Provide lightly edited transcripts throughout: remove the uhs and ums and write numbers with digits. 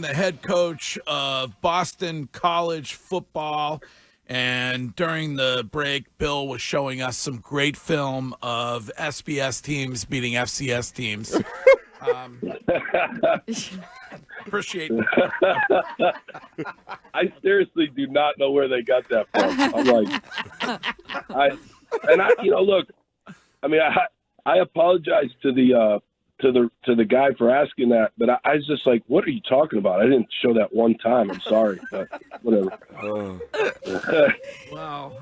the head coach of Boston College football. And during the break, Bill was showing us some great film of SBS teams beating FCS teams. Appreciate it. I seriously do not know where they got that from. I'm like, look, I mean, I apologize to the guy for asking that, but I was just like, what are you talking about? I didn't show that one time. I'm sorry, but whatever. Wow.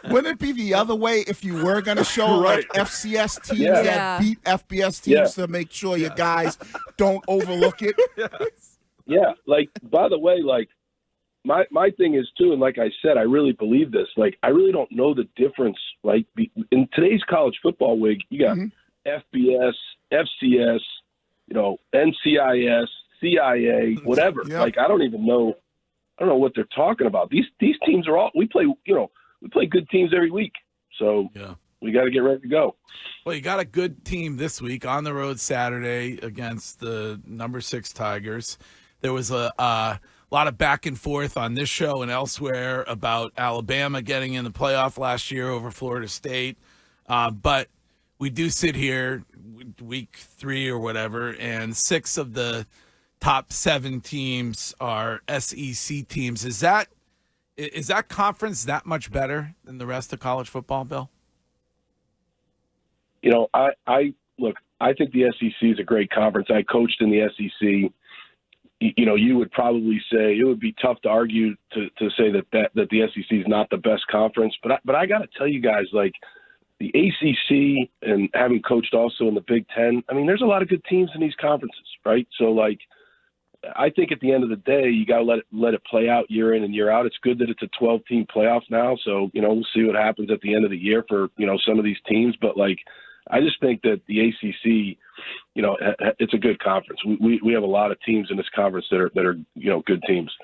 Wouldn't it be the other way if you were going to show like FCS teams that beat FBS teams to make sure your guys don't overlook it? Yeah, like, by the way, like, my thing is, too, and like I said, I really believe this. Like, I really don't know the difference. Like, in today's college football league, you got FBS, FCS, NCIS, CIA, whatever. Yep. Like, I don't know what they're talking about. These teams are all we play good teams every week. So we got to get ready to go. Well, you got a good team this week on the road Saturday against the number 6 Tigers. There was a lot of back and forth on this show and elsewhere about Alabama getting in the playoff last year over Florida State. But we do sit here week 3 or whatever, and 6 of the top 7 teams are SEC teams. Is that conference that much better than the rest of college football, Bill? I think the SEC is a great conference. I coached in the SEC. You would probably say it would be tough to argue to say that the SEC is not the best conference. But I got to tell you guys, like, the ACC and having coached also in the Big Ten, I mean, there's a lot of good teams in these conferences, right? So, like, I think at the end of the day, you got to let it play out year in and year out. It's good that it's a 12-team playoff now. So, we'll see what happens at the end of the year for, some of these teams. But, like, I just think that the ACC, it's a good conference. We have a lot of teams in this conference that are good teams.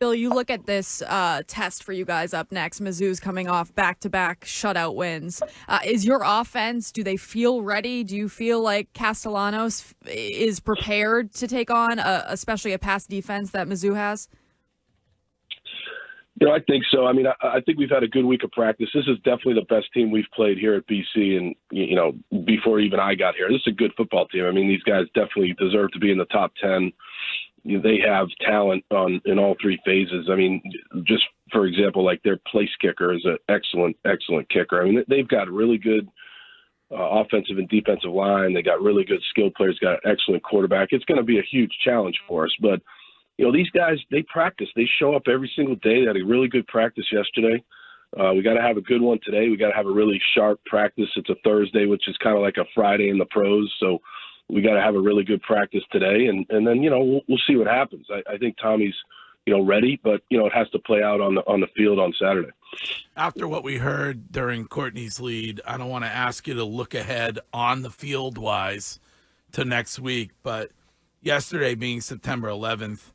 Bill, you look at this test for you guys up next. Mizzou's coming off back-to-back shutout wins. Is your offense, do they feel ready? Do you feel like Castellanos is prepared to take on, especially a pass defense that Mizzou has? I think so. I mean, I think we've had a good week of practice. This is definitely the best team we've played here at BC, and, before even I got here. This is a good football team. I mean, these guys definitely deserve to be in the top 10. They have talent in all 3 phases. I mean, just for example, like their place kicker is an excellent kicker. I mean, they've got a really good offensive and defensive line. They got really good skilled players, got an excellent quarterback. It's going to be a huge challenge for us. But, these guys, they practice. They show up every single day. They had a really good practice yesterday. We got to have a good one today. We got to have a really sharp practice. It's a Thursday, which is kind of like a Friday in the pros. So we got to have a really good practice today, and then we'll see what happens. I think Tommy's ready, but it has to play out on the field on Saturday. After what we heard during Courtney's lead, I don't want to ask you to look ahead on the field wise to next week, but yesterday being September 11th,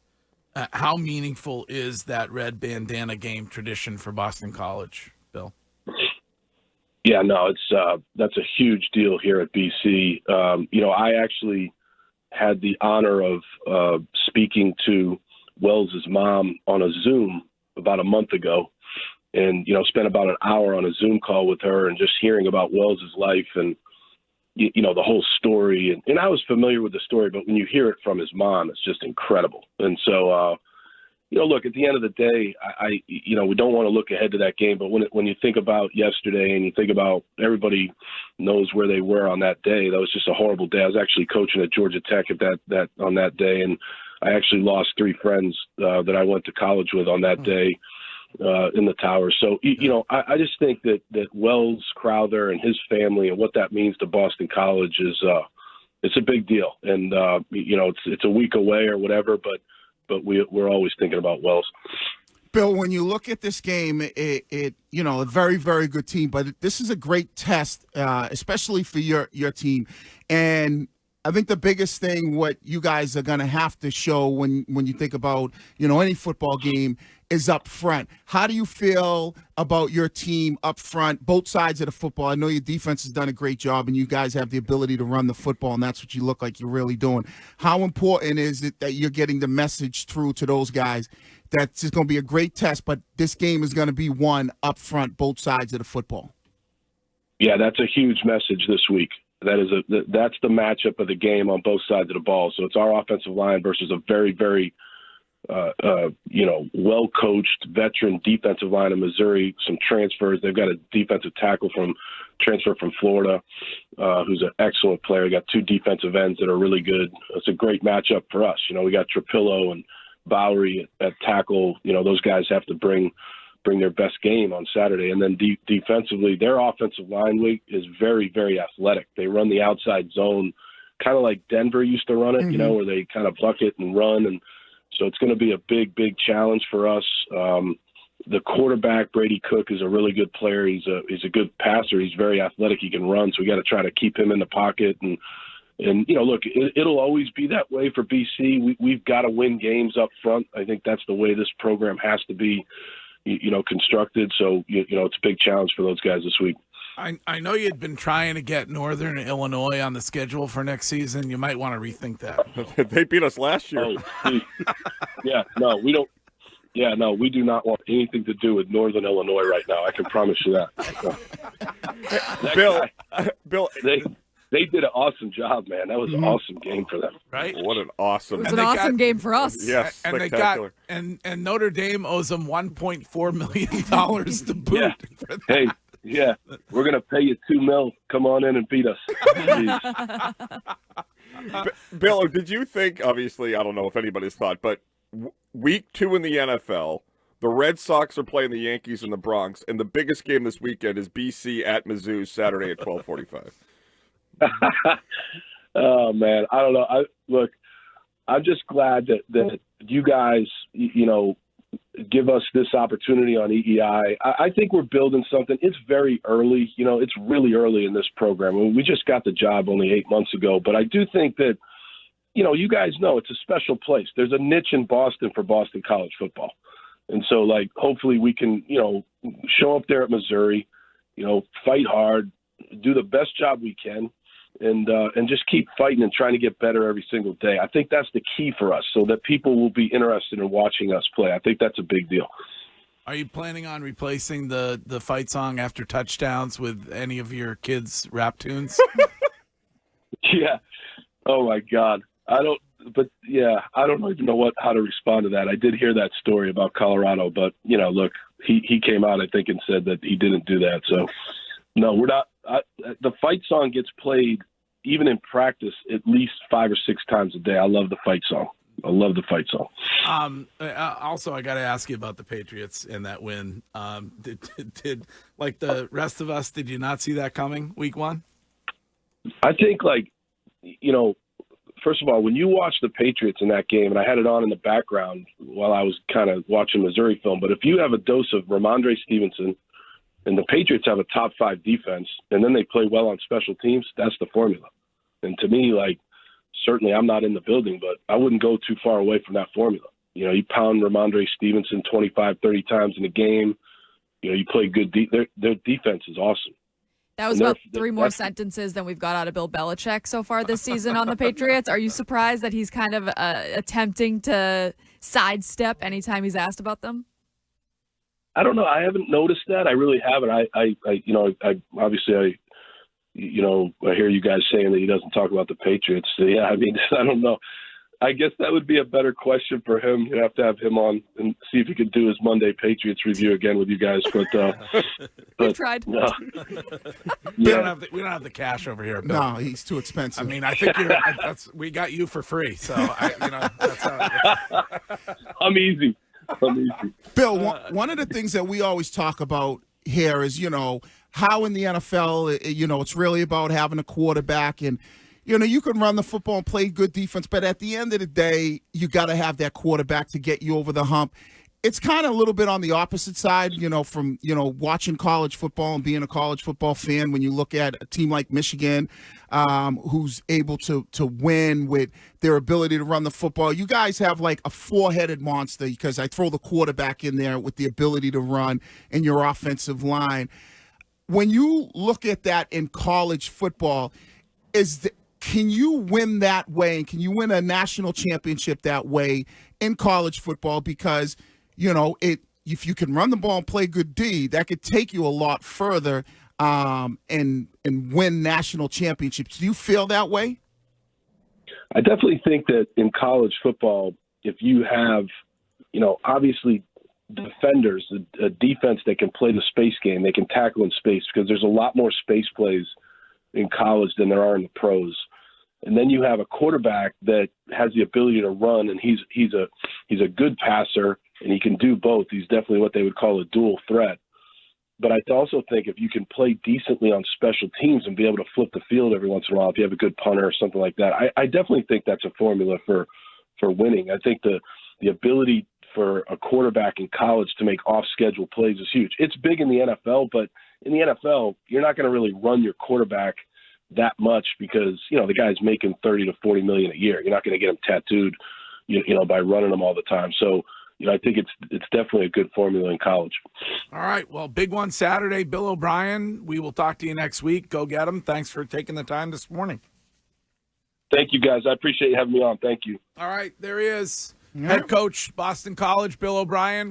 how meaningful is that red bandana game tradition for Boston College, Bill? Yeah, no, that's a huge deal here at BC. I actually had the honor of speaking to Wells' mom on a Zoom about a month ago, and spent about an hour on a Zoom call with her and just hearing about Wells' life and the whole story. And I was familiar with the story, but when you hear it from his mom, it's just incredible. And so, look, at the end of the day, we don't want to look ahead to that game, but when you think about yesterday and you think about everybody knows where they were on that day, that was just a horrible day. I was actually coaching at Georgia Tech at that on that day, and I actually lost 3 friends that I went to college with on that day in the tower. So, I just think that Wells Crowther and his family and what that means to Boston College is it's a big deal. And, it's a week away or whatever, but we're always thinking about Wells. Bill, when you look at this game, a very, very good team, but this is a great test, especially for your team. And I think the biggest thing what you guys are going to have to show when you think about, any football game is up front. How do you feel about your team up front, both sides of the football? I know your defense has done a great job, and you guys have the ability to run the football, and that's what you look like you're really doing. How important is it that you're getting the message through to those guys that it's going to be a great test, but this game is going to be won up front, both sides of the football? Yeah, that's a huge message this week. That's the matchup of the game on both sides of the ball. So it's our offensive line versus a very, very, well-coached veteran defensive line in Missouri. Some transfers. They've got a defensive tackle transfer from Florida, who's an excellent player. Got two defensive ends that are really good. It's a great matchup for us. We got Trapillo and Bowery at tackle. Those guys have to bring their best game on Saturday. And then defensively, their offensive line week is very, very athletic. They run the outside zone kind of like Denver used to run it, where they kind of bucket and run. And so it's going to be a big, big challenge for us. The quarterback, Brady Cook, is a really good player. He's a good passer. He's very athletic. He can run. So we got to try to keep him in the pocket. And look, it'll always be that way for BC. We've got to win games up front. I think that's the way this program has to be constructed. So, it's a big challenge for those guys this week. I know you'd been trying to get Northern Illinois on the schedule for next season. You might want to rethink that. They beat us last year. Yeah, no, we don't. Yeah, no, we do not want anything to do with Northern Illinois right now. I can promise you that. Bill, they did an awesome job, man. That was an awesome game for them. Right? What an awesome. It was an awesome game for us. Yes, and spectacular. and Notre Dame owes them $1.4 million to boot. Yeah. Hey, yeah, we're gonna pay you $2 million. Come on in and beat us. Bill, did you think? Obviously, I don't know if anybody's thought, but week 2 in the NFL, the Red Sox are playing the Yankees in the Bronx, and the biggest game this weekend is BC at Mizzou Saturday at 12:45. Oh man, I don't know. Look, I'm just glad that you guys, give us this opportunity on EEI. I think we're building something. It's very early. It's really early in this program. I mean, we just got the job only 8 months ago, but I do think that, you guys know it's a special place. There's a niche in Boston for Boston college football, and so hopefully we can, show up there at Missouri, fight hard, do the best job we can. And just keep fighting and trying to get better every single day. I think that's the key for us, so that people will be interested in watching us play. I think that's a big deal. Are you planning on replacing the fight song after touchdowns with any of your kids' rap tunes? Yeah. Oh my God. I don't even know how to respond to that. I did hear that story about Colorado, but look, he came out, I think, and said that he didn't do that. So no, we're not. The fight song gets played even in practice at least 5 or 6 times a day. I love the fight song. Also, I got to ask you about the Patriots and that win. Did like the rest of us, did you not see that coming week 1? I think first of all, when you watch the Patriots in that game, and I had it on in the background while I was kind of watching Missouri film, but if you have a dose of Ramondre Stevenson, and the Patriots have a top 5 defense, and then they play well on special teams, that's the formula. And to me, certainly I'm not in the building, but I wouldn't go too far away from that formula. You pound Ramondre Stevenson 25, 30 times in a game. You play good. Their defense is awesome. That was about 3 more sentences than we've got out of Bill Belichick so far this season on the Patriots. Are you surprised that he's kind of attempting to sidestep anytime he's asked about them? I don't know. I haven't noticed that. I really haven't. I obviously I hear you guys saying that he doesn't talk about the Patriots. So yeah, I mean, I don't know. I guess that would be a better question for him. You'd have to have him on and see if he could do his Monday Patriots review again with you guys. We tried. No. We don't have the cash over here, Bill. No, he's too expensive. I mean, I think we got you for free. So that's how. I'm easy. Bill, one of the things that we always talk about here is, how in the NFL, it's really about having a quarterback. And, you can run the football and play good defense, but at the end of the day, you got to have that quarterback to get you over the hump. it's kind of a little bit on the opposite side, from, watching college football and being a college football fan. When you look at a team like Michigan, who's able to win with their ability to run the football. You guys have like a four-headed monster, because I throw the quarterback in there with the ability to run in your offensive line. When you look at that in college football, can you win that way? And can you win a national championship that way in college football? Because, if you can run the ball and play good D, that could take you a lot further and win national championships. Do you feel that way? I definitely think that in college football, if you have, obviously defenders, a defense that can play the space game, they can tackle in space, because there's a lot more space plays in college than there are in the pros. And then you have a quarterback that has the ability to run, and he's a good passer, and he can do both. He's definitely what they would call a dual threat. But I also think if you can play decently on special teams and be able to flip the field every once in a while, if you have a good punter or something like that, I definitely think that's a formula for winning. I think the ability for a quarterback in college to make off-schedule plays is huge. It's big in the NFL, but in the NFL, you're not going to really run your quarterback that much, because the guy's making $30 to $40 million a year. You're not going to get him tattooed, by running him all the time. So, I think it's definitely a good formula in college. All right. Well, big one Saturday. Bill O'Brien, we will talk to you next week. Go get him. Thanks for taking the time this morning. Thank you, guys. I appreciate you having me on. Thank you. All right. There he is. Head coach, Boston College, Bill O'Brien.